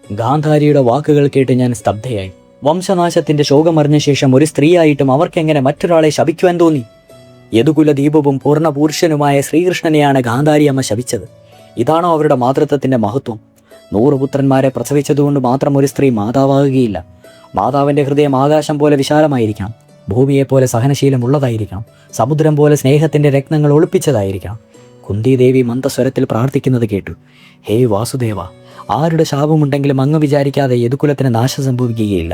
ഗാന്ധാരിയുടെ വാക്കുകൾ കേട്ട് ഞാൻ സ്തബ്ധയായി. വംശനാശത്തിന്റെ ശോകമറിഞ്ഞ ശേഷം ഒരു സ്ത്രീയായിട്ടും അവർക്കെങ്ങനെ മറ്റൊരാളെ ശപിക്കുവാൻ തോന്നി? യദുകുലദീപവും പൂർണ്ണ പുരുഷനുമായ ശ്രീകൃഷ്ണനെയാണ് ഗാന്ധാരിയമ്മ ശപിച്ചത്. ഇതാണോ അവരുടെ മാതൃത്വത്തിന്റെ മഹത്വം? 100 പുത്രന്മാരെ പ്രസവിച്ചതുകൊണ്ട് മാത്രം ഒരു സ്ത്രീ മാതാവാകുകയില്ല. മാതാവിന്റെ ഹൃദയം ആകാശം പോലെ വിശാലമായിരിക്കണം, ഭൂമിയെപ്പോലെ സഹനശീലമുള്ളതായിരിക്കണം, സമുദ്രം പോലെ സ്നേഹത്തിന്റെ രത്നങ്ങൾ ഒളിപ്പിച്ചതായിരിക്കണം. കുന്തിദേവി മന്ദസ്വരത്തിൽ പ്രാർത്ഥിക്കുന്നത് കേട്ടു. ഹേ വാസുദേവ, ആരുടെ ശാപമുണ്ടെങ്കിലും അങ്ങ് വിചാരിക്കാതെ യദുകുലത്തിന് നാശം സംഭവിക്കുകയില്ല.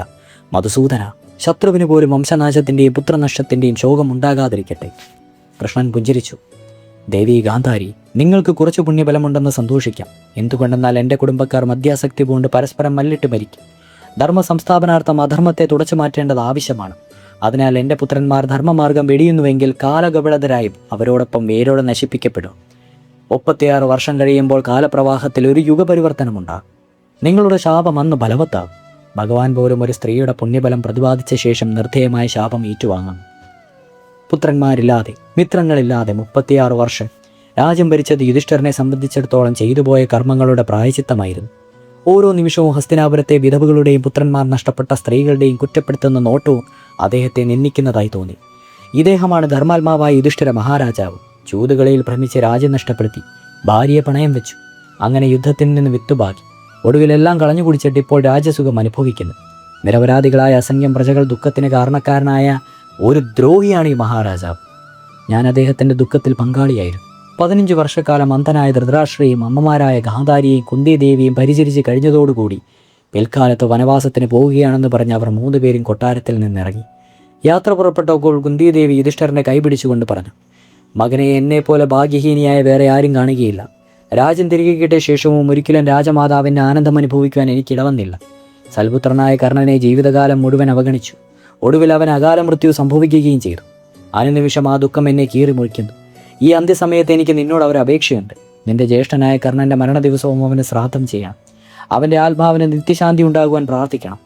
മധുസൂദന, ശത്രുവിന് പോലും വംശനാശത്തിൻ്റെയും പുത്രനഷ്ടത്തിൻ്റെയും ശോകം ഉണ്ടാകാതിരിക്കട്ടെ. കൃഷ്ണൻ പുഞ്ചിരിച്ചു. ദേവി ഗാന്ധാരി, നിങ്ങൾക്ക് കുറച്ച് പുണ്യബലമുണ്ടെന്ന് സന്തോഷിക്കാം. എന്തുകൊണ്ടെന്നാൽ എൻ്റെ കുടുംബക്കാർ മദ്യാസക്തി പൂണ്ട് പരസ്പരം മല്ലിട്ട് മരിക്കും. ധർമ്മ സംസ്ഥാപനാർത്ഥം അധർമ്മത്തെ തുടച്ചു മാറ്റേണ്ടത് ആവശ്യമാണ്. അതിനാൽ എൻ്റെ പുത്രന്മാർ ധർമ്മമാർഗം വെടിയുന്നുവെങ്കിൽ കാലകപടതരായും അവരോടൊപ്പം വേരോടെ നശിപ്പിക്കപ്പെടും. 36 വർഷം കഴിയുമ്പോൾ കാലപ്രവാഹത്തിൽ ഒരു യുഗപരിവർത്തനമുണ്ടാകും. നിങ്ങളുടെ ശാപം അന്ന് ബലവത്താകും. ഭഗവാൻ പോലും ഒരു സ്ത്രീയുടെ പുണ്യബലം പ്രതിപാദിച്ച ശേഷം നിർദ്ധേയമായ ശാപം ഏറ്റുവാങ്ങും. പുത്രന്മാരില്ലാതെ, മിത്രങ്ങളില്ലാതെ 36 വർഷം രാജ്യം ഭരിച്ചത് യുധിഷ്ഠിരനെ സംബന്ധിച്ചിടത്തോളം ചെയ്തുപോയ കർമ്മങ്ങളുടെ പ്രായശ്ചിത്തമായിരുന്നു. ഓരോ നിമിഷവും ഹസ്തിനാപുരത്തെ വിധവകളുടെയും പുത്രന്മാർ നഷ്ടപ്പെട്ട സ്ത്രീകളുടെയും കുറ്റപ്പെടുത്തുന്ന നോട്ടവും അദ്ദേഹത്തെ നിന്ദിക്കുന്നതായി തോന്നി. ഇദ്ദേഹമാണ് ധർമാത്മാവായ യുധിഷ്ഠിര മഹാരാജാവ്. ചൂതുകളിയിൽ ഭ്രമിച്ച് രാജ്യം നഷ്ടപ്പെടുത്തി, ഭാര്യയെ പണയം വെച്ചു. അങ്ങനെ യുദ്ധത്തിൽ നിന്ന് വിത്തുപാകി. ഒടുവിലെല്ലാം കളഞ്ഞു കുടിച്ചിട്ട് ഇപ്പോൾ രാജ്യസുഖം അനുഭവിക്കുന്നു. നിരപരാധികളായ അസംഖ്യം പ്രജകൾ ദുഃഖത്തിന് കാരണക്കാരനായ ഒരു ദ്രോഹിയാണ് ഈ മഹാരാജാവ്. ഞാൻ അദ്ദേഹത്തിൻ്റെ ദുഃഖത്തിൽ പങ്കാളിയായിരുന്നു. 15 വർഷക്കാലം അന്ധനായ ധൃതരാഷ്ട്രയും അമ്മമാരായ ഗാന്ധാരിയെയും കുന്തിദേവിയും പരിചരിച്ച് കഴിഞ്ഞതോടുകൂടി പിൽക്കാലത്ത് വനവാസത്തിന് പോവുകയാണെന്ന് പറഞ്ഞ് അവർ 3 പേരും കൊട്ടാരത്തിൽ നിന്നിറങ്ങി. യാത്ര പുറപ്പെട്ടപ്പോൾ കുന്തിദേവി യുധിഷ്ഠിരനെ കൈപിടിച്ചുകൊണ്ട് പറഞ്ഞു, മകനെ, എന്നെപ്പോലെ ഭാഗ്യഹീനിയായ വേറെ ആരും കാണുകയില്ല. രാജ്യം തിരികെ കിട്ടിയ ശേഷവും ഒരിക്കലും രാജമാതാവിൻ്റെ ആനന്ദം അനുഭവിക്കുവാൻ എനിക്കിടവന്നില്ല. സൽപുത്രനായ കർണനെ ജീവിതകാലം മുഴുവൻ അവഗണിച്ചു. ഒടുവിൽ അവൻ അകാല മൃത്യു സംഭവിക്കുകയും ചെയ്തു. അനുനിമിഷം ആ ദുഃഖം എന്നെ കീറി മുറിക്കുന്നു. ഈ അന്ത്യസമയത്ത് എനിക്ക് നിന്നോട് ഒരു അപേക്ഷയുണ്ട്. നിന്റെ ജ്യേഷ്ഠനായ കർണൻ്റെ മരണദിവസവും അവന് ശ്രാദ്ധം ചെയ്യാം. അവൻ്റെ ആത്മാവിന് നിത്യശാന്തി ഉണ്ടാകുവാൻ പ്രാർത്ഥിക്കണം.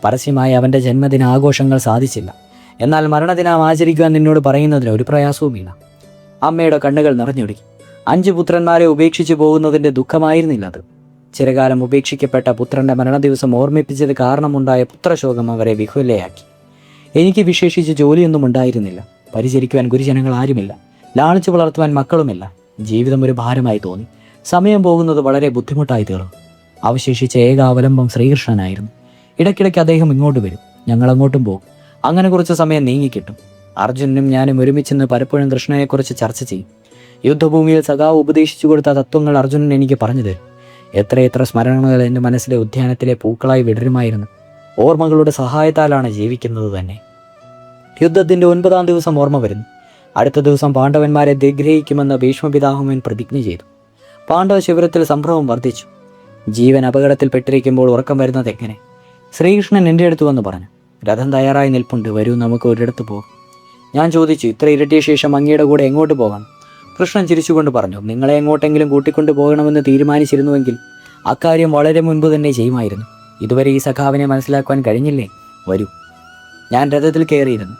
പരസ്യമായി അവൻ്റെ ജന്മദിന ആഘോഷങ്ങൾ സാധിച്ചില്ല. എന്നാൽ മരണദിനം ആചരിക്കുവാൻ നിന്നോട് പറയുന്നതിന് ഒരു പ്രയാസവുമില്ല. അമ്മയുടെ കണ്ണുകൾ നിറഞ്ഞൊടുക്കി. 5 പുത്രന്മാരെ ഉപേക്ഷിച്ചു പോകുന്നതിൻ്റെ ദുഃഖമായിരുന്നില്ല അത്. ചിരകാലം ഉപേക്ഷിക്കപ്പെട്ട പുത്രൻ്റെ മരണദിവസം ഓർമ്മിപ്പിച്ചത് കാരണമുണ്ടായ പുത്രശോകം അവരെ വിഹുലയാക്കി. എനിക്ക് വിശേഷിച്ച് ജോലിയൊന്നും ഉണ്ടായിരുന്നില്ല. പരിചരിക്കുവാൻ ഗുരുജനങ്ങൾ ആരുമില്ല. ലാളിച്ചു വളർത്തുവാൻ മക്കളുമില്ല. ജീവിതം ഒരു ഭാരമായി തോന്നി. സമയം പോകുന്നത് വളരെ ബുദ്ധിമുട്ടായി തീർന്നു. അവശേഷിച്ച ഏക അവലംബം ശ്രീകൃഷ്ണനായിരുന്നു. ഇടയ്ക്കിടയ്ക്ക് അദ്ദേഹം ഇങ്ങോട്ട് വരും, ഞങ്ങൾ അങ്ങോട്ടും പോകും. അങ്ങനെ കുറച്ച് സമയം നീങ്ങിക്കിട്ടും. അർജുനനും ഞാനും ഒരുമിച്ചെന്ന് പലപ്പോഴും കൃഷ്ണനെക്കുറിച്ച് ചർച്ച ചെയ്യും. യുദ്ധഭൂമിയിൽ സഖാവ് ഉപദേശിച്ചു കൊടുത്ത തത്വങ്ങൾ അർജുനൻ എനിക്ക് പറഞ്ഞു തരും. എത്രയെത്ര സ്മരണകൾ എൻ്റെ മനസ്സിലെ ഉദ്യാനത്തിലെ പൂക്കളായി വിടരുമായിരുന്നു. ഓർമ്മകളുടെ സഹായത്താലാണ് ജീവിക്കുന്നത് തന്നെ. യുദ്ധത്തിൻ്റെ 9ാം ദിവസം ഓർമ്മ വരുന്നു. അടുത്ത ദിവസം പാണ്ഡവന്മാരെ നിഗ്രഹിക്കുമെന്ന് ഭീഷ്മപിതാമഹൻ പ്രതിജ്ഞ ചെയ്തു. പാണ്ഡവ ശിബിരത്തിൽ സംഭ്രമം വർദ്ധിച്ചു. ജീവൻ അപകടത്തിൽപ്പെട്ടിരിക്കുമ്പോൾ ഉറക്കം വരുന്നത് എങ്ങനെ? ശ്രീകൃഷ്ണൻ എൻ്റെ അടുത്ത് വന്ന് പറഞ്ഞു, രഥം തയ്യാറായി നിൽപ്പുണ്ട്, വരൂ നമുക്ക് ഒരിടത്ത് പോകും. ഞാൻ ചോദിച്ചു, ഇത്ര ഇരട്ടിയ ശേഷം അങ്ങയുടെ കൂടെ എങ്ങോട്ട് പോകണം? കൃഷ്ണൻ ചിരിച്ചുകൊണ്ട് പറഞ്ഞു, നിങ്ങളെ എങ്ങോട്ടെങ്കിലും കൂട്ടിക്കൊണ്ടു പോകണമെന്ന് തീരുമാനിച്ചിരുന്നുവെങ്കിൽ അക്കാര്യം വളരെ മുൻപ് തന്നെ ചെയ്യുമായിരുന്നു. ഇതുവരെ ഈ സഖാവിനെ മനസ്സിലാക്കുവാൻ കഴിഞ്ഞില്ലേ? വരൂ. ഞാൻ രഥത്തിൽ കയറിയിരുന്നു.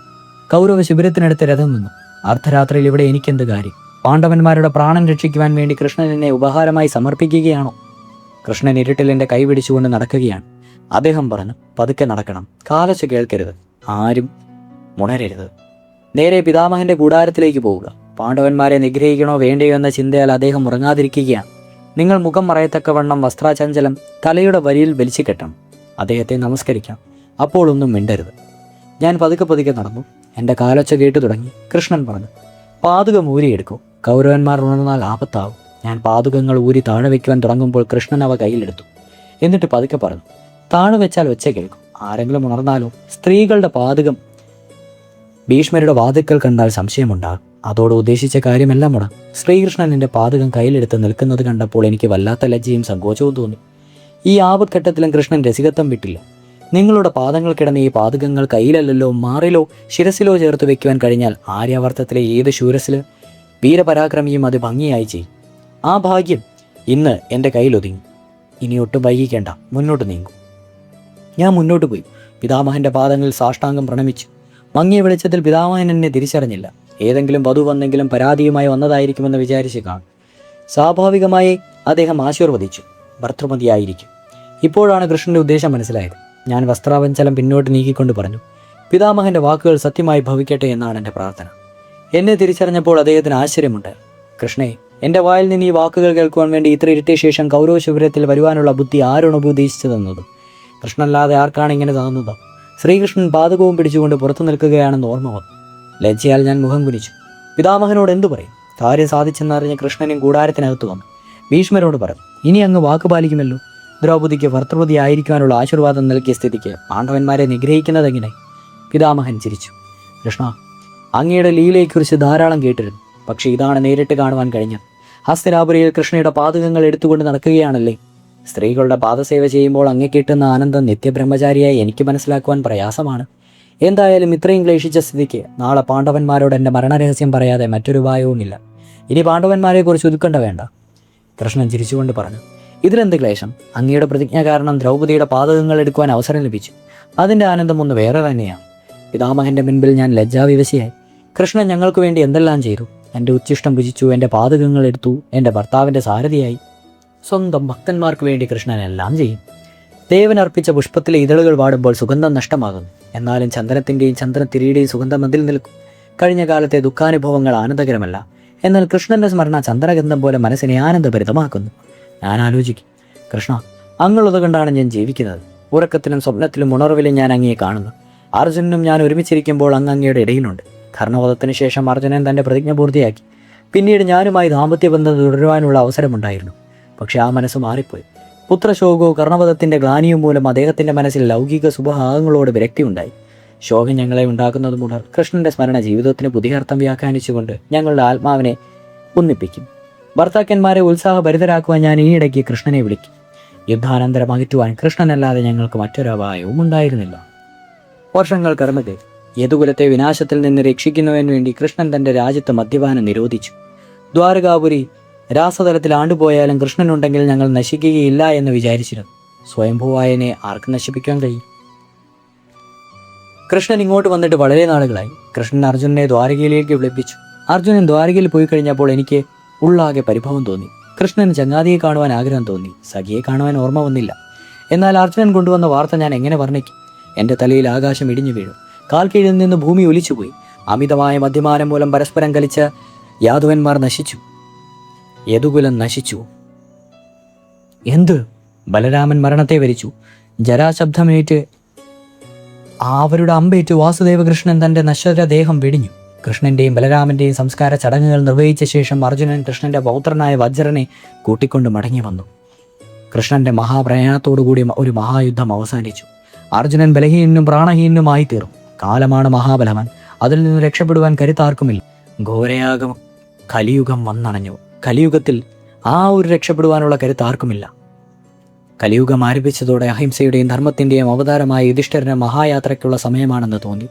കൗരവ ശിബിരത്തിനടുത്ത് രഥം നിന്നു. അർദ്ധരാത്രിയിൽ ഇവിടെ എനിക്കെന്ത് കാര്യം? പാണ്ഡവന്മാരുടെ പ്രാണൻ രക്ഷിക്കുവാൻ വേണ്ടി കൃഷ്ണൻ എന്നെ ഉപഹാരമായി സമർപ്പിക്കുകയാണോ? കൃഷ്ണൻ ഇരുട്ടിൽ എൻ്റെ കൈ പിടിച്ചുകൊണ്ട് നടക്കുകയാണ്. അദ്ദേഹം പറഞ്ഞു, പതുക്കെ നടക്കണം, കാലച്ച് കേൾക്കരുത്, ആരും ഉണരരുത്. നേരെ പിതാമഹന്റെ കൂടാരത്തിലേക്ക് പോവുക. പാണ്ഡവന്മാരെ നിഗ്രഹിക്കണോ വേണ്ടയോ എന്ന ചിന്തയാൽ അദ്ദേഹം ഉറങ്ങാതിരിക്കുകയാണ്. നിങ്ങൾ മുഖം മറയത്തക്കവണ്ണം വസ്ത്രാചഞ്ചലം തലയുടെ വരിയിൽ വലിച്ചു കെട്ടണം. അദ്ദേഹത്തെ നമസ്കരിക്കാം. അപ്പോൾ ഒന്നും മിണ്ടരുത്. ഞാൻ പതുക്കെ പതുക്കെ നടന്നു. എൻ്റെ കാലൊച്ച കേട്ടു തുടങ്ങി. കൃഷ്ണൻ പറഞ്ഞു, പാതുകം ഊരിയെടുക്കൂ, കൗരവന്മാർ ഉണർന്നാൽ ആപത്താവും. ഞാൻ പാതുകങ്ങൾ ഊരി താഴെ വയ്ക്കുവാൻ തുടങ്ങുമ്പോൾ കൃഷ്ണൻ അവ കയ്യിലെടുത്തു. എന്നിട്ട് പതുക്കെ പറഞ്ഞു, താഴെ വെച്ചാൽ ഒച്ച കേൾക്കും, ആരെങ്കിലും ഉണർന്നാലോ? സ്ത്രീകളുടെ പാതുകം ഭീഷ്മരുടെ വാതിൽക്കൽ കണ്ടാൽ സംശയമുണ്ടാകും. അതോട് ഉദ്ദേശിച്ച കാര്യമെല്ലാം മുടങ്ങും. ശ്രീകൃഷ്ണൻ എൻ്റെ പാതുകം കയ്യിലെടുത്ത് നിൽക്കുന്നത് കണ്ടപ്പോൾ എനിക്ക് വല്ലാത്ത ലജ്ജയും സങ്കോചവും തോന്നി. ഈ ആപത്ഘട്ടത്തിലും കൃഷ്ണൻ രസികത്വം വിട്ടില്ല. നിങ്ങളുടെ പാദങ്ങൾ കിടന്ന ഈ പാതുകങ്ങൾ കയ്യിലല്ലല്ലോ മാറിലോ ശിരസിലോ ചേർത്ത് വെക്കുവാൻ കഴിഞ്ഞാൽ ആര്യാവർത്തത്തിലെ ഏത് ശൂരസില് വീരപരാക്രമിയും അത് ഭംഗിയായി ചെയ്യും. ആ ഭാഗ്യം ഇന്ന് എൻ്റെ കയ്യിലൊതുങ്ങി. ഇനി ഒട്ടും വൈകിക്കേണ്ട, മുന്നോട്ട് നീങ്ങും. ഞാൻ മുന്നോട്ട് പോയി. പിതാമഹൻ്റെ പാദങ്ങളിൽ സാഷ്ടാംഗം പ്രണമിച്ചു. മങ്ങിയ വെളിച്ചത്തിൽ പിതാമഹൻ എന്നെ തിരിച്ചറിഞ്ഞില്ല. ഏതെങ്കിലും വധു വന്നെങ്കിലും പരാതിയുമായി വന്നതായിരിക്കുമെന്ന് വിചാരിച്ച് കാണും. സ്വാഭാവികമായി അദ്ദേഹം ആശീർവദിച്ചു, ഭർത്തൃമതിയായിരിക്കും. ഇപ്പോഴാണ് കൃഷ്ണന്റെ ഉദ്ദേശം മനസ്സിലായത്. ഞാൻ വസ്ത്രാവഞ്ചലം പിന്നോട്ട് നീക്കിക്കൊണ്ട് പറഞ്ഞു, പിതാമഹന്റെ വാക്കുകൾ സത്യമായി ഭവിക്കട്ടെ എന്നാണ് എൻ്റെ പ്രാർത്ഥന. എന്നെ തിരിച്ചറിഞ്ഞപ്പോൾ അദ്ദേഹത്തിന് ആശ്ചര്യമുണ്ട്. കൃഷ്ണേ, എൻ്റെ വായിൽ നിന്ന് ഈ വാക്കുകൾ കേൾക്കുവാൻ വേണ്ടി ഇത്ര ഇരുട്ടിയ ശേഷം കൗരവ ശിബിരത്തിൽ വരുവാനുള്ള ബുദ്ധി ആരാണ് ഉപദേശിച്ചു തന്നത്? കൃഷ്ണനല്ലാതെ ആർക്കാണ് ഇങ്ങനെ തന്നത്? ശ്രീകൃഷ്ണൻ പാതകവും പിടിച്ചുകൊണ്ട് പുറത്തു നിൽക്കുകയാണെന്ന് ഓർമ്മ വന്നു. ലജ്ജയാൽ ഞാൻ മുഖം കുനിച്ചു. പിതാമഹനോട് എന്തു പറയും? കാര്യം സാധിച്ചെന്നറിഞ്ഞ് കൃഷ്ണനും കൂടാരത്തിനകത്ത് വന്നു. ഭീഷ്മരോട് പറഞ്ഞു, ഇനി അങ്ങ് വാക്ക് പാലിക്കുമല്ലോ. ദ്രൗപദിക്ക് ഭർത്തൃപതി ആയിരിക്കാനുള്ള ആശീർവാദം നൽകിയ സ്ഥിതിക്ക് പാണ്ഡവന്മാരെ നിഗ്രഹിക്കുന്നതെങ്ങനെ? പിതാമഹൻ ചിരിച്ചു. കൃഷ്ണ, അങ്ങയുടെ ലീലയെക്കുറിച്ച് ധാരാളം കേട്ടിരുന്നു. പക്ഷേ ഇതാണ് നേരിട്ട് കാണുവാൻ കഴിഞ്ഞത്. ഹസ്തിനാപുരിയിൽ കൃഷ്ണയുടെ പാതകങ്ങൾ എടുത്തുകൊണ്ട് നടക്കുകയാണല്ലേ. സ്ത്രീകളുടെ പാദസേവ ചെയ്യുമ്പോൾ അങ്ങേ കിട്ടുന്ന ആനന്ദം നിത്യബ്രഹ്മചാരിയായി എനിക്ക് മനസ്സിലാക്കുവാൻ പ്രയാസമാണ്. എന്തായാലും ഇത്രയും ക്ലേശിച്ച സ്ഥിതിക്ക് നാളെ പാണ്ഡവന്മാരോട് എൻ്റെ മരണരഹസ്യം പറയാതെ മറ്റൊരു ഉപായവുമില്ല. ഇനി പാണ്ഡവന്മാരെക്കുറിച്ച് ഉതുക്കണ്ട വേണ്ട. കൃഷ്ണൻ ചിരിച്ചുകൊണ്ട് പറഞ്ഞു, ഇതിലെന്ത് ക്ലേശം? അങ്ങയുടെ പ്രതിജ്ഞ കാരണം ദ്രൗപദിയുടെ പാതകങ്ങൾ എടുക്കുവാൻ അവസരം ലഭിച്ചു. അതിൻ്റെ ആനന്ദം ഒന്ന് വേറെ തന്നെയാണ്. പിതാമഹൻ്റെ മുൻപിൽ ഞാൻ ലജ്ജാവിവശയായി. കൃഷ്ണൻ ഞങ്ങൾക്ക് വേണ്ടി എന്തെല്ലാം ചെയ്തു. എൻ്റെ ഉച്ഛിഷ്ടം ഭുജിച്ചു, എൻ്റെ പാതകങ്ങൾ എടുത്തു, എൻ്റെ ഭർത്താവിൻ്റെ സാരഥിയായി. സ്വന്തം ഭക്തന്മാർക്ക് വേണ്ടി കൃഷ്ണൻ എല്ലാം ചെയ്യും. ദേവനർപ്പിച്ച പുഷ്പത്തിലെ ഇതളുകൾ വാടുമ്പോൾ സുഗന്ധം നഷ്ടമാകുന്നു. എന്നാലും ചന്ദനത്തിൻ്റെയും ചന്ദനത്തിരിയുടെയും സുഗന്ധം അതിൽ നിൽക്കും. കഴിഞ്ഞ കാലത്തെ ദുഃഖാനുഭവങ്ങൾ ആനന്ദകരമല്ല. എന്നാൽ കൃഷ്ണന്റെ സ്മരണ ചന്ദനഗന്ധം പോലെ മനസ്സിനെ ആനന്ദഭരിതമാക്കുന്നു. ഞാൻ ആലോചിക്കും, കൃഷ്ണ, അങ്ങുള്ളത് കൊണ്ടാണ് ഞാൻ ജീവിക്കുന്നത്. ഉറക്കത്തിലും സ്വപ്നത്തിലും ഉണർവിലും ഞാൻ അങ്ങയെ കാണുന്നു. അർജുനനും ഞാൻ ഒരുമിച്ചിരിക്കുമ്പോൾ അങ്ങയുടെ ഇടയിലുണ്ട്. കർണവധത്തിന് ശേഷം അർജുനൻ തൻ്റെ പ്രതിജ്ഞ പൂർത്തിയാക്കി. പിന്നീട് ഞാനുമായി ദാമ്പത്യബന്ധം തുടരുവാനുള്ള അവസരമുണ്ടായിരുന്നു. പക്ഷെ ആ മനസ്സ് മാറിപ്പോയി. പുത്രശോകവും കർണവധത്തിൻ്റെ ഗ്ലാനിയും മൂലം അദ്ദേഹത്തിൻ്റെ മനസ്സിൽ ലൗകിക സുഖഭാഗങ്ങളോട് വിരക്തി ഉണ്ടായി. ശോകം ഞങ്ങളെ ഉണ്ടാക്കുന്നത് മുതൽ കൃഷ്ണന്റെ സ്മരണ ജീവിതത്തിന് പുതിയ അർത്ഥം വ്യാഖ്യാനിച്ചുകൊണ്ട് ഞങ്ങളുടെ ആത്മാവിനെ ഒന്നിപ്പിക്കും. ഭർത്താക്കന്മാരെ ഉത്സാഹഭരിതരാക്കുവാൻ ഞാൻ ഈയിടയ്ക്ക് കൃഷ്ണനെ വിളിക്കും. യുദ്ധാനന്തരം അകറ്റുവാൻ കൃഷ്ണനല്ലാതെ ഞങ്ങൾക്ക് മറ്റൊരു അപായവും ഉണ്ടായിരുന്നില്ല. വർഷങ്ങൾ കടന്നത് യദുകുലത്തെ വിനാശത്തിൽ നിന്ന് രക്ഷിക്കുന്നതിന് വേണ്ടി കൃഷ്ണൻ തൻ്റെ രാജ്യത്ത് മദ്യപാനം നിരോധിച്ചു. ദ്വാരകാപുരി രാസതലത്തിൽ ആണ്ടുപോയാലും കൃഷ്ണനുണ്ടെങ്കിൽ ഞങ്ങൾ നശിക്കുകയില്ല എന്ന് വിചാരിച്ചിരുന്നു. സ്വയംഭൂവായനെ ആർക്ക് നശിപ്പിക്കാൻ കഴിയും? കൃഷ്ണൻ ഇങ്ങോട്ട് വന്നിട്ട് വളരെ നാളുകളായി. കൃഷ്ണൻ അർജുനനെ ദ്വാരകയിലേക്ക് വിളിപ്പിച്ചു. അർജുനൻ ദ്വാരകയിൽ പോയി കഴിഞ്ഞപ്പോൾ എനിക്ക് ഉള്ളാകെ പരിഭവം തോന്നി. കൃഷ്ണന് ചങ്ങാതിയെ കാണുവാൻ ആഗ്രഹം തോന്നി. സഖിയെ കാണുവാൻ ഓർമ്മ വന്നില്ല. എന്നാൽ അർജുനൻ കൊണ്ടുവന്ന വാർത്ത ഞാൻ എങ്ങനെ വർണ്ണിക്കും? എൻ്റെ തലയിൽ ആകാശം ഇടിഞ്ഞു വീണു. കാൽ കീഴിൽ നിന്ന് ഭൂമി ഒലിച്ചുപോയി. അമിതമായ മദ്യപാനം മൂലം പരസ്പരം കലിച്ച യാദവന്മാർ നശിച്ചു. യദുകുലം നശിച്ചു. എന്ത്? ബലരാമൻ മരണത്തെ വരിച്ചു. ജരാശബ്ദമേറ്റ് അവരുടെ അമ്പേറ്റ് വാസുദേവകൃഷ്ണൻ തൻ്റെ നശ്വരദേഹം വെടിഞ്ഞു. കൃഷ്ണന്റെയും ബലരാമന്റെയും സംസ്കാര ചടങ്ങുകൾ നിർവഹിച്ച ശേഷം അർജുനൻ കൃഷ്ണന്റെ പൗത്രനായ വജ്രനെ കൂട്ടിക്കൊണ്ട് മടങ്ങി വന്നു. കൃഷ്ണന്റെ മഹാപ്രയാണത്തോടുകൂടി ഒരു മഹായുദ്ധം അവസാനിച്ചു. അർജുനൻ ബലഹീനനും പ്രാണഹീനനുമായി തീർന്നു. കാലമാണ് മഹാബലവാൻ. അതിൽ നിന്ന് രക്ഷപ്പെടുവാൻ കരുത്താർക്കുമില്ല. ഘോരയാഗം കലിയുഗം വന്നണഞ്ഞു. കലിയുഗത്തിൽ ഒരു രക്ഷപ്പെടുവാനുള്ള കരുത്താർക്കുമില്ല. കലിയുഗം ആരംഭിച്ചതോടെ അഹിംസയുടെയും ധർമ്മത്തിൻ്റെയും അവതാരമായ യുധിഷ്ഠിരന് മഹായാത്രയ്ക്കുള്ള സമയമാണെന്ന് തോന്നി.